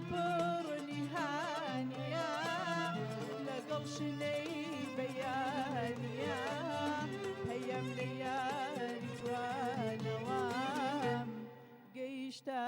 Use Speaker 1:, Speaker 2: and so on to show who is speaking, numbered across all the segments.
Speaker 1: پڕنی هانیە لەگەڵ شنەی بەیانیە هەیەم لە یاری جوانەوەم گەیشتە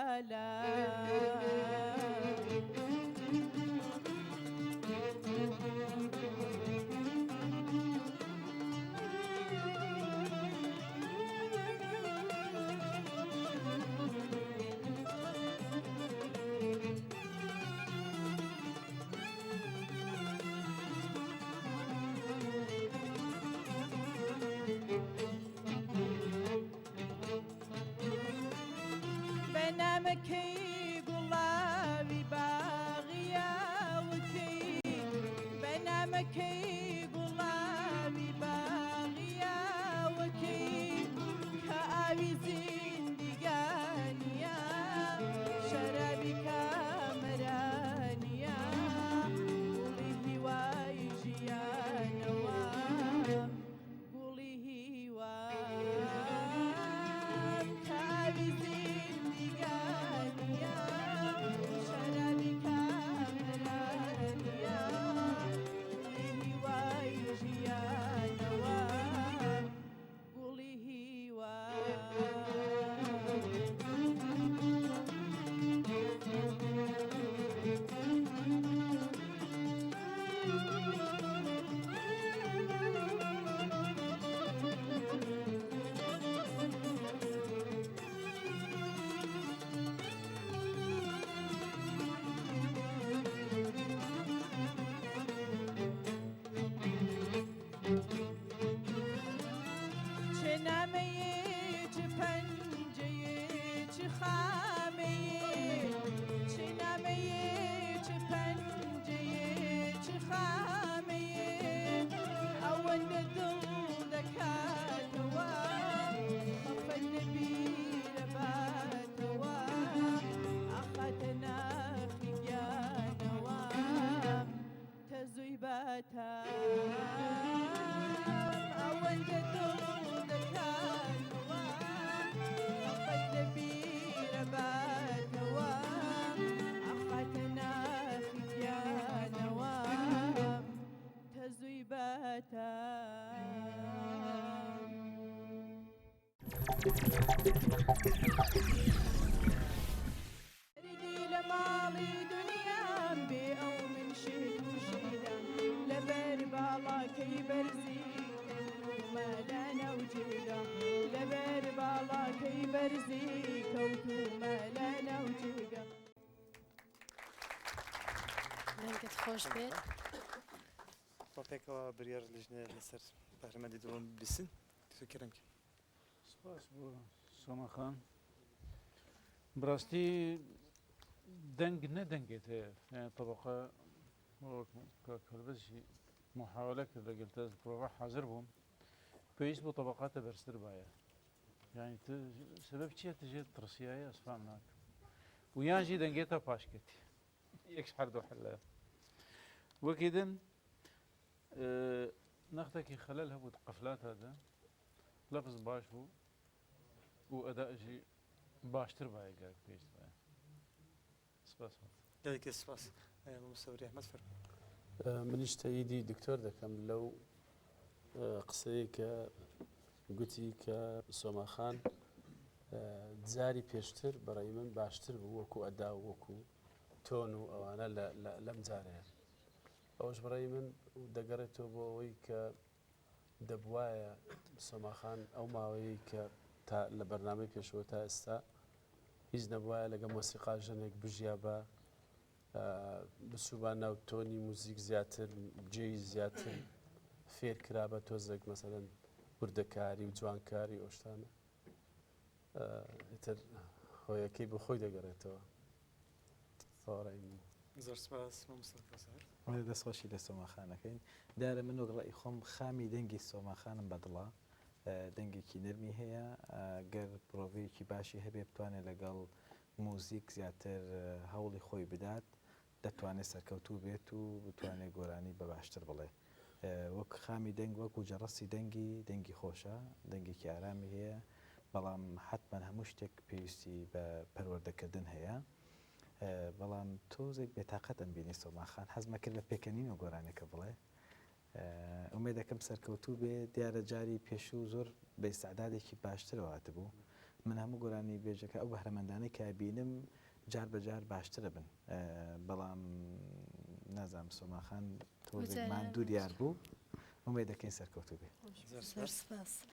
Speaker 1: بەنامەکەی گوڵاوی باغیاوەکەی بەنامەکەی گوڵاوی باغیاوەکەی کە ئاوی زیندگانیە شەرابی کامەرانیە گوڵی هیوای ژیانەوە گوڵی هیوام کە ئاوی زیندگانیە شەرابی کامەرانیە گوڵی هیوای ژیانەوە گوڵی چه نامەیە چه پەنجەیە چه خامەیە چه نامەیە چه پەنجەیە چه خامەیە ئەوەندە دڵ دەکاتەوە خەفەت لەبیرە باتەوە ئاخاتە ناخی گیانەوە تەزووی باتە ئەوەندە دڵ دەکاتەوە خەفەت لەبیرە باتەوە ئاخاتە ناخی گیانەوە تەزووی باتە ردی لە ماڵی دنیام بێ ئەو من شێت و شیرم لەبەر باڵاکەی بەرزی کەوتومە لە نەوجێگا لەبەر باڵاکەی بەرزی کەوتومە لە نەوجێگا
Speaker 2: دەنگت خۆش بێت
Speaker 3: ڕۆپێکەوە بریار لژنێ لەسەر پەرلەمانی دووەم بیسن فکرم کرد
Speaker 4: سپاس بۆ سۆمەخان بڕاستی دەنگ نەدەنگێت هەیە طبقە کەلبەزی محاولە کرد لەگەڵ تە پرۆڤە حاضر بووم پێویست بۆ طبقاتە بەرزتر باە یانی سبب چییە تژێت ترسیایە ئەسفام ناکە و یانژی دەنگێتە پاشکەتی یەکش هەردوو حلە وەکیدن نەختێکی خەلەل هەبوو قەفلاتەدا لەفز باش بوو و ئەداژی باشتر باەگەر پێویست باە سپاس
Speaker 3: دایکە سپاس مستەوری ئەحمەد فەرموو
Speaker 5: منیش تەییدی دکتۆر دەکەم لەو قسەیە کە گوتی کە سۆماخان جاری پێشتر بەڕێی من باشتر بوو وەکو ئەدا و وەکو تۆن و ئەوانە لەم جارەیە ئەوەش بەڕێی من دەگەڕێتەوە بۆ ئەوەی کە دەبوایە سۆماخان ئەو ماوەیە کە تا لە بەرنامەی پێشەوە تا ئێستا هیچ نەبوایە لەگە مۆسیقا ژنێک بژیا بە بسوبان ناو تۆنی موزیک زیاتر جێی زیاتر فێر کرا بە تۆزێک مەسەرەن وردەکاری و جوانکاری ئۆشتانە ئیتر هۆیەکەی بە خۆی دەگەڕێتەوە فڕای من
Speaker 3: زۆر سپاس مامۆستا سەر
Speaker 6: دەستخۆشی لە سۆماخانەکەین دارە من وەگڵی خۆم خامی دەنگی سۆماخانم بەدڵە دەنگێکی نرمی هەیە گەر پرۆڤەیەکی باشی هەبێ بتوانێت لەگەڵ موزیک زیاتر هەوڵی خۆی بدات دەتوانێت سەرکەوتوو بێت و بتوانێت گۆرانی بە باشتر بڵێ وەک خامی دەنگ وەکو جەڕستی دەنگی خۆشە دەنگێکی ئارامی هەیە بەڵام حتمما هەموو شتێک پێویستی بە پەروەردەکردن هەیە بەڵام تۆزێک بێتاقەتم بینی سۆماخان حەزمە کرد بە پێکەنین و گۆرانێکە بڵێ ئومێ دەکەم سەرکەوتوو بێ دیارە جاری پێشوو زۆر بە ئیسعدادێکی باشترەوەات بوو من هەموو گۆرانی بێژەکە ئەو بەهرەمەندانەی کە بینم جار بەجار باشترە بن بەڵام نازانم سۆماخان تۆزێکمان دوو دیار بوو ئومێ دەکەین سەرکەوتوو بێ
Speaker 2: زۆر سپاس